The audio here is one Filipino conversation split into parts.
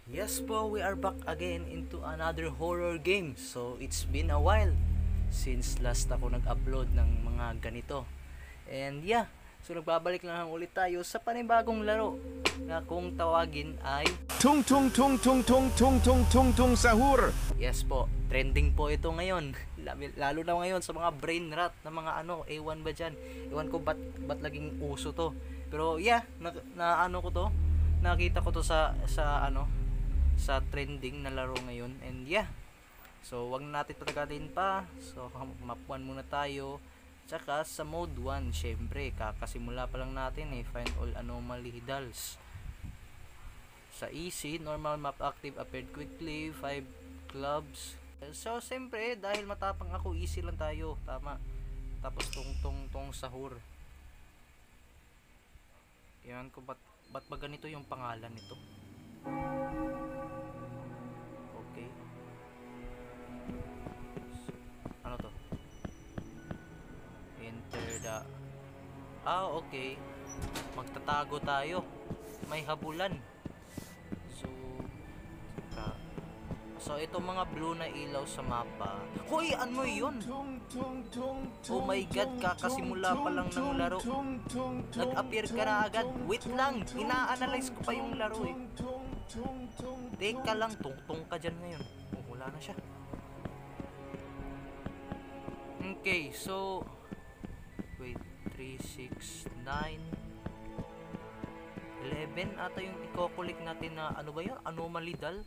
Yes po, we are back again into another horror game. So, it's been a while since last ako nag-upload ng mga ganito. And yeah, so nagbabalik lang ulit tayo sa panibagong laro na kung tawagin ay Tung tung tung tung tung tung tung tung tung sahur. yes po, trending po ito ngayon. Lalo na ngayon sa mga brain rot na mga ewan ba dyan. Ewan ko ba't laging uso to. Pero yeah, nakita ko to sa sa trending na laro ngayon. And yeah, so wag na natin patagatin pa. So map 1 muna tayo. Tsaka sa mode 1, syempre kakasimula pa lang natin find all anomaly dolls. Sa easy, normal map active appeared quickly, 5 clubs. So syempre dahil matapang ako, easy lang tayo, tama. Tapos tong sahur. Yan ko ba't ba ganito yung pangalan nito? Okay. Ano to? Enter the... okay. Magtatago tayo. May habulan. So itong mga blue na ilaw sa mapa. Hoy, ano yun? Oh my god, kakasimula pa lang ng laro. Nag-appear ka na agad. Wait lang, ina-analyze ko pa yung laro eh. Teka lang, tungtong ka dyan ngayon. Oh, wala na siya. Okay, so wait, 3, 6, 9 11 ata yung iko-collect natin na ano ba yun? Anomaly doll.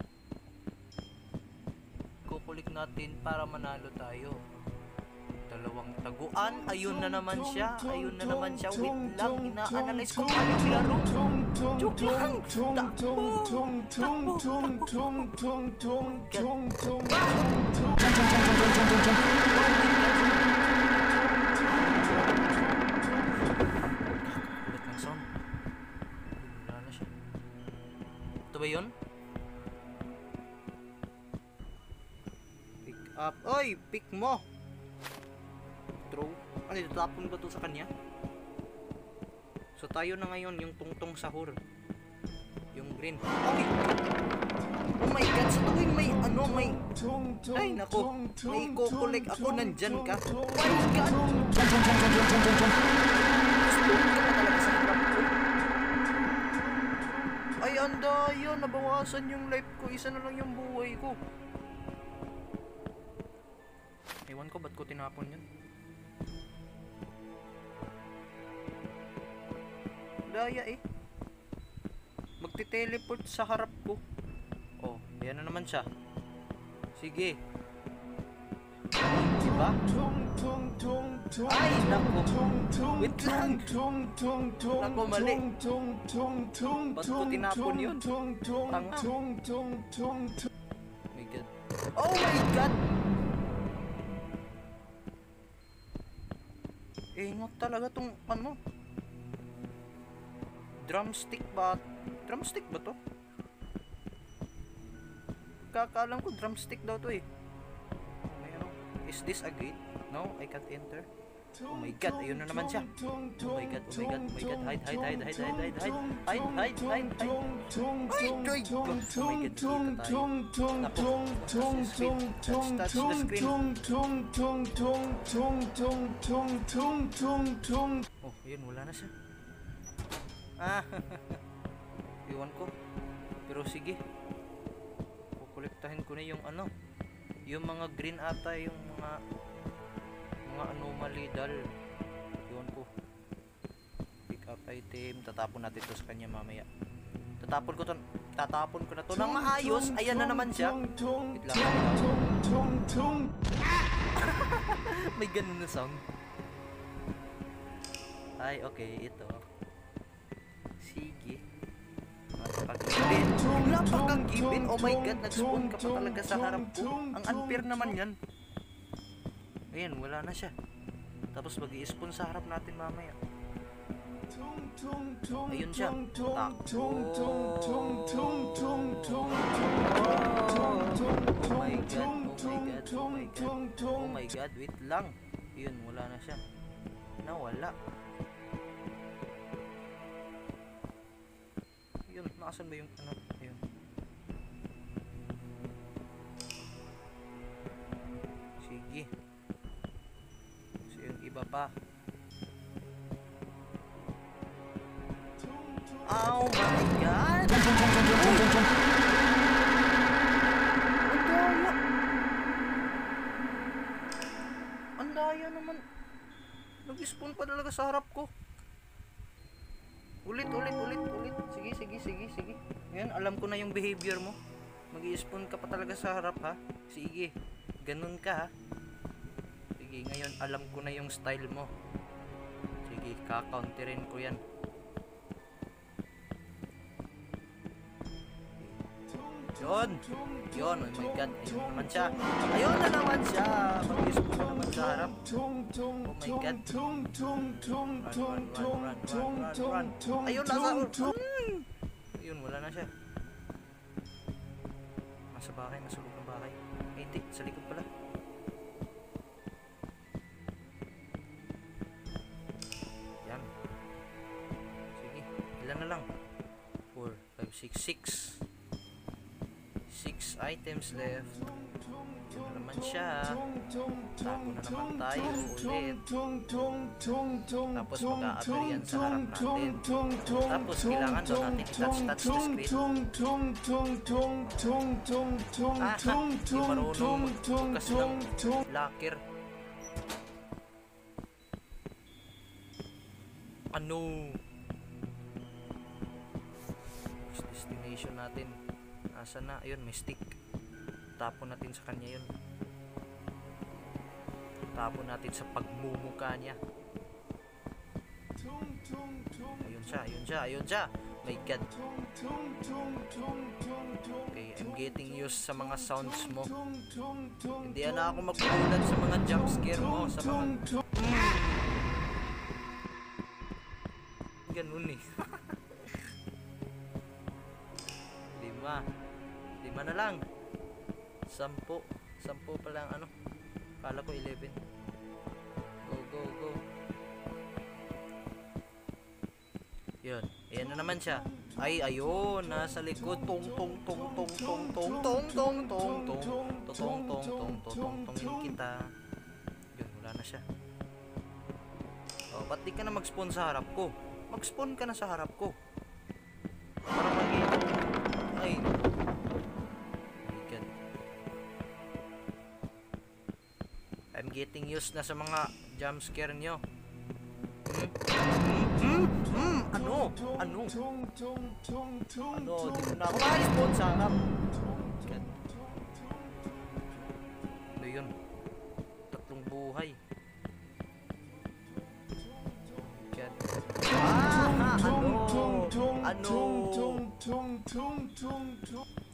Kukulik natin para manalo tayo. Dalawang taguan. Ayun na naman siya. Ayun na naman siya. Wait lang. Ina-analyze ko pa yung laro. Joke lang. Kulit ng sound. Wala na siya. Ito ba yun? Up. Oy, pick mo. Throw. Ano, tatapon ba to sa kanya? So tayo na ngayon yung tungtong sahur. Yung green. Okay. Oh my god, sa tuwing may ay nako, may kukulik ako, nandyan ka. Oh my god. Ay, anda yun, nabawasan yung life ko. Isa na lang yung buhay ko. Ewan ko ba't ko tinapon yun. Daya eh. Magte-teleport sa harap ko. Oh, ayan na naman siya. Sige. Diba? Ay, naku. Wait lang. Naku, mali. Ba't ko tinapon yun? Tanga. Oh my god. Oh my god! Ingat talaga tong drumstick ba? Drumstick ba to? Kakaalam ko drumstick daw to eh. Is this a gate? No, I can't enter. Oh my god, ayun na naman siya. Oh my god, oh my god, oh my god. Hide. Ay, kita tayo. Naku, touch the screen. Oh, ayun, wala na siya. Iwan ko. Pero sige. Kukolektahin ko na yung yung mga green ata, yung mga anomaly doll. Iwan ko. Pick up item. Tatapon natin to sa kanya mamaya. Tatapon ko na to ng maayos. Ayan na naman siya. Wait lang. May ganun na sound. Ay, okay, ito. Sige. Napakagipin. Oh my god, nag-spawn ka pa talaga sa harap ko. Ang unfair naman yan. Ayan, wala na siya. Tapos mag-i-spawn sa harap natin mamaya. Ayun siya. Takbo. Oh my god. Oh my god, wait lang. Ayun, wala na siya. Nawala. Yun, nakasan ba yung ayun. pa. Oh my God! Ang daya naman. Nag-spawn pa talaga sa harap ko. Ulit. Sige. Ngayon, alam ko na yung behavior mo. Mag-i-spawn ka pa talaga sa harap, ha? Sige. Ganun ka, ha? Sige, ngayon, alam ko na yung style mo. Sige, ka-counterin ko yan. Yun, oh my God, ayun naman siya. Mag-i-spawn na naman sa harap. Oh my God. Run. Ayun, ayun, wala na siya. Nasa bahay, nasa loob ng bahay. Ay, hindi, sa likod pala. Yan. Sige, ilan na lang? 4, 5, 6 items left. Yun na naman siya. Tapo na naman tayo ulit. Tapos mag-a-appear yan sa harap natin. Tapos kailangan daw natin i-touch the screen. Di marunong magbukas ng locker. Ano? Destination natin. Asa na? Ayun, may stick. Tapon natin sa kanya yun. Tapon natin sa pagmumuka niya. Ayun siya. My God. Okay, I'm getting used sa mga sounds mo. Hindi na ako magpulat sa mga jump scare mo. Sa mga... Ganun eh. 5 na lang. 10 pa lang ano. Kala ko 11. Go. Yun. Ayan na naman siya. Ay, ayun. Nasa likod. Tong kita. Yun, wala na siya. Oh, ba't di ka na mag-spawn sa harap ko? Mag-spawn ka na sa harap ko. Para makita. Ay. I'm getting used na sa mga jump scare nyo. Ano? Di ko na ako ma-spawn sa harap. Ano yun? 3 buhay. Ano?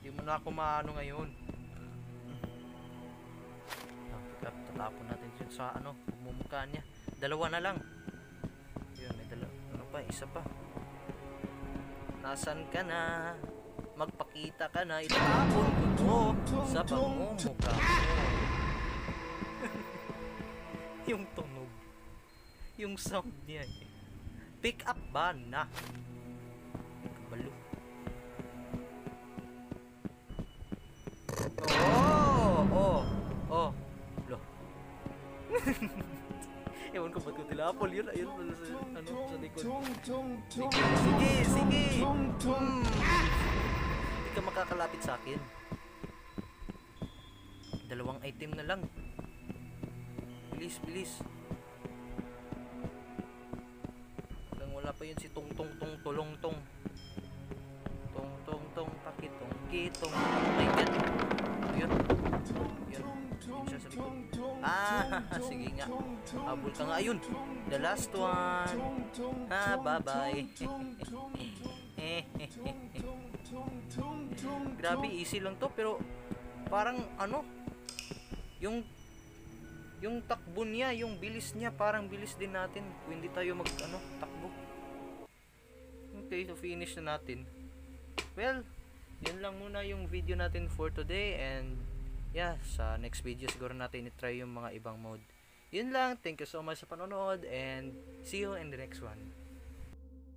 Di mo na ako maano ngayon. Tatapon natin yun sa ano, pagmumukha niya. 2 na lang. Yun, may 2. Ano pa? Isa pa. Nasaan ka na? Magpakita ka na. Itatapon ko to sa pagmumukha mo. Yung tunog. Yung sound niya eh. Pick up ba na? Kabalo. Oh. Lo. Ewan ko ba't ko tilapol yun. Ayun pala sa, ano, sa likod. Sige. Hindi ka makakalapit sa akin. 2 item na lang. Bilis. Wala pa yun si tong tulong tong pakitong kitong. Oh my God. Yun siya sa likod. Sige nga, habol ka nga. Ayun, the last one. Bye bye. Grabe, easy lang to, pero parang ano, yung takbo niya, yung bilis niya, parang bilis din natin kung hindi tayo takbo. Okay, so finish na natin. Well, yun lang muna yung video natin for today, and yeah, sa next video siguro natin i-try yung mga ibang mode. Yun lang, thank you so much sa panonood, and see you in the next one.